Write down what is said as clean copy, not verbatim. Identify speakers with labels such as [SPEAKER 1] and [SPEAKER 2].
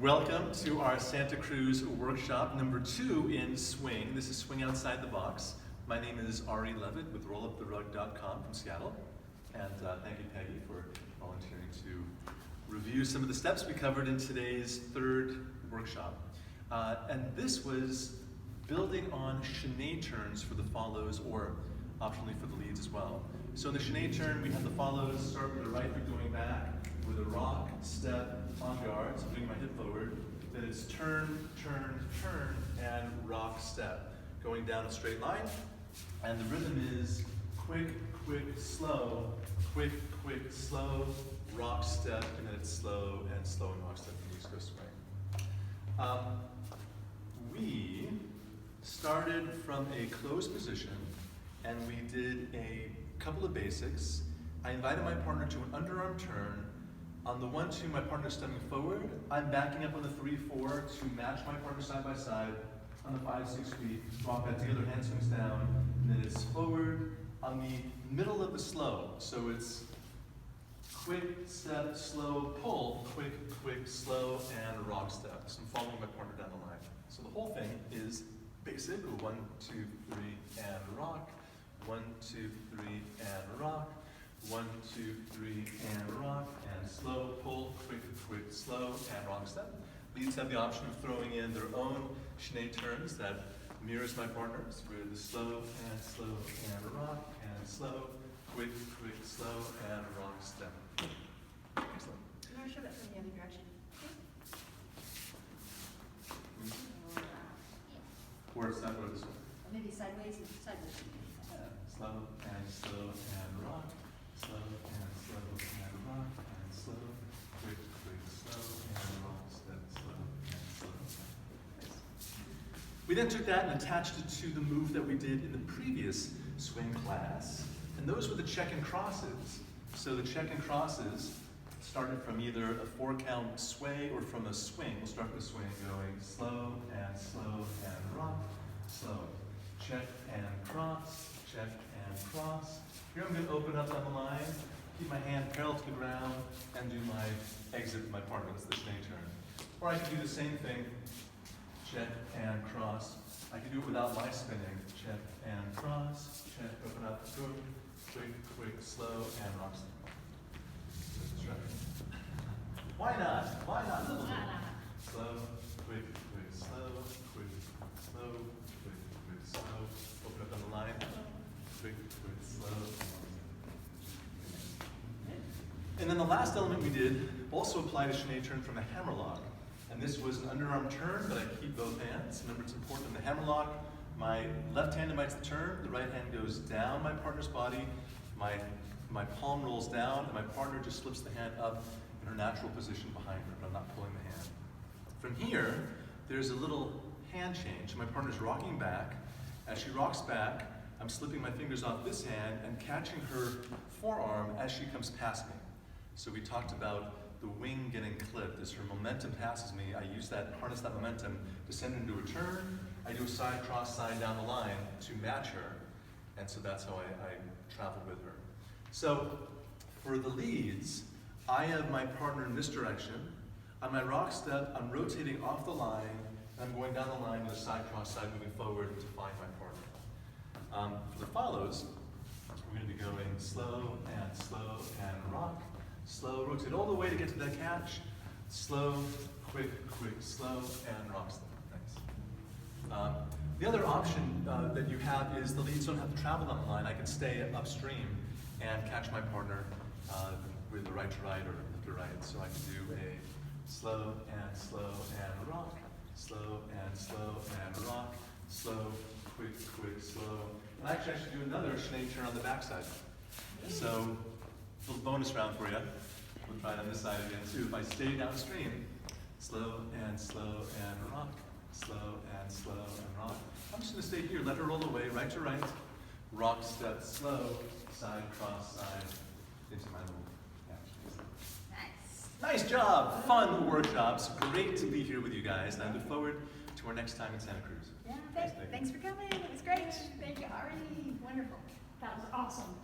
[SPEAKER 1] Welcome to our Santa Cruz workshop number 2 in Swing. This is Swing Outside the Box. My name is Ari Levitt with RollUpTheRug.com from Seattle. And thank you, Peggy, for volunteering to review some of the steps we covered in today's 3rd workshop. And this was building on chaîné turns for the follows, or optionally for the leads as well. So in the chaîné turn, we have the follows start with the right foot going back, with a rock, step, on guard, so bringing my hip forward. Then it's turn, turn, turn, and rock, step. Going down a straight line. And the rhythm is quick, quick, slow, rock, step, and then it's slow and rock, step, and East Coast swing. We started from a closed position, and we did a couple of basics. I invited my partner to an underarm turn. On the 1-2, my partner's stepping forward. I'm backing up on the 3-4 to match my partner side by side. On the 5-6 feet, walk back together, hand swings down, and then it's forward on the middle of the slow. So it's quick, step, slow, pull, quick, slow, and rock step. So I'm following my partner down the line. So the whole thing is basic, 1, 2, 3, and rock. 1, 2, 3, and rock. 1, 2, 3, and rock, and slow, pull, quick, slow, and rock step. Leads have the option of throwing in their own chaîné turns that mirrors my partner's, with the slow, and rock, and slow, quick, slow, and rock step. Excellent.
[SPEAKER 2] You want to show that from the other direction?
[SPEAKER 1] Or it's not, or this way.
[SPEAKER 2] Maybe sideways and sideways.
[SPEAKER 1] Slow, and rock. Slow, and rock, and slow, quick, slow, and rock, step, slow, and slow. Nice. We then took that and attached it to the move that we did in the previous swing class, and those were the check and crosses. So the check and crosses started from either a 4-count sway or from a swing. We'll start with a swing going slow, and rock, slow. Check and cross, Here I'm going to open up on the line, keep my hand parallel to the ground, and do my exit with my partner. That's the chaîné turn. Or I can do the same thing, check and cross. I can do it without my spinning. Check and cross, check, open up, boom, quick, slow, and rock step. Why not? Slow, quick, slow, slow, slow. Open up on the line. Quick, slow. And then the last element we did also applied a chaîné turn from a hammerlock. And this was an underarm turn, but I keep both hands. Remember, it's important in the hammerlock. My left hand invites the turn, the right hand goes down my partner's body, my palm rolls down, and my partner just slips the hand up in her natural position behind her, but I'm not pulling the hand. From here, there's a little hand change. My partner's rocking back. As she rocks back, I'm slipping my fingers off this hand and catching her forearm as she comes past me. So we talked about the wing getting clipped. As her momentum passes me, I use that, harness that momentum to send her into a turn. I do a side cross side down the line to match her. And so that's how I travel with her. So for the leads, I have my partner in this direction. On my rock step, I'm rotating off the line, and I'm going down the line with a side cross side moving forward to find my partner. For the follows, we're going to be going slow, and rock. Slow, rotate all the way to get to that catch. Slow, quick, slow, and rock step. Nice. The other option that you have is the leads don't have to travel on the line. I can stay upstream and catch my partner with the right to right or left to right. So I can do a slow, and rock. Slow, and rock. Slow, quick, slow. And actually, I should do another chaîné turn on the backside. So, a little bonus round for you. We'll try it on this side again too. If I stay downstream, slow, and rock. Slow, and rock. I'm just going to stay here. Let her roll away, right to right. Rock, step, slow, side, cross, side, into my little catch. Nice job. Fun workshops. Great to be here with you guys. And I look forward to our next time in Santa Cruz.
[SPEAKER 2] Yeah, thanks for coming. It was great. Thank you, Ari. Wonderful.
[SPEAKER 3] That was awesome.